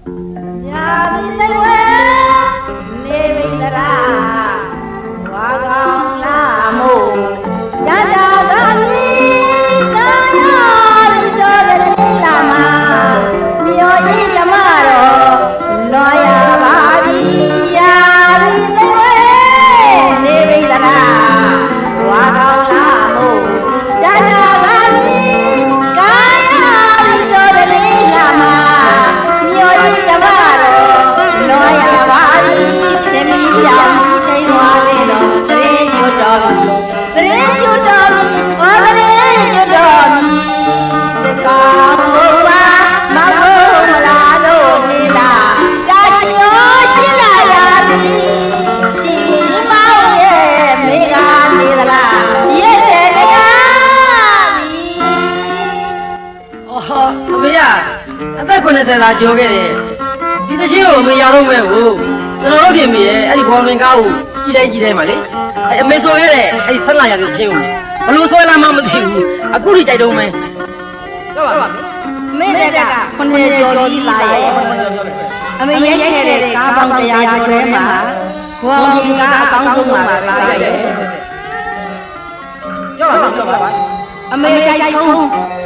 nhà đi tây quê nê bình ra hoa gong la mù cha cha ga mi cha cha đi cho đến la ma nhiều đi cha ma rồi lo ya ba đi ya đi tây quê nê bình ra hoa gong la mù cha cha ga mi ca ya đi cho đến la ma nhiều đi cha ma rồi lo ya ba đi xem đi ya đi tây hoa về đó tre yo dom o tre yo dom te ka mo wa ma ko la lo ni la da shi yo shi la ya ni shi ma ye me ga ni da la ye se le ya ni အော်အမေရအသက်90လာကျော်ခဲ့တယ်ဒီတချင်းကိုအမေရတော့မဲ့ကိုကျွန်တော်တို့ပြင်ပြီရဲ့အဲ့ဒီဘောမင်ကားကိုကြည့်တိုင်းပါလေအမေဆိုခဲ့တဲ့အဲ့ဒီဆက်လာရတဲ့ချင်းကိုဘလို့ဆွဲလာမှမသိဘူးအခုထိကြိုက်တော့မယ်ပြောပါ me de ka khone jo ji la ye ame ye ye de ka bang taya jo de ma bo ming ka a kaung song ma la ye ပြောပါ ame jai song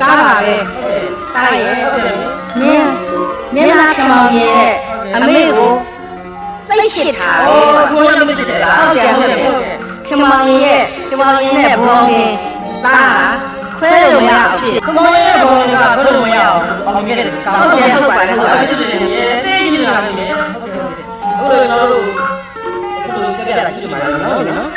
ka ba be ta ye mien la khamong ye ame koသိရှိတာ အော်အခုလည်းမသိချင်လား ဟုတ်တယ်ခင်မောင်ရဲ့နဲ့ဘောငင်သားခွဲလို့မရအောင်ဖြစ် ခမောင်ရဲ့ဘောမင်ကားဘယ်လိုမရအောင်ဘောင်ခဲ့တဲ့ကား ဟုတ်ပါတယ် အဲ့ဒီတည်းရဲ့တေးကြည့်နေတာလေအခုလည်းကျွန်တော်တို့အခုပြပြတာကြည့်ကြပါလားနော်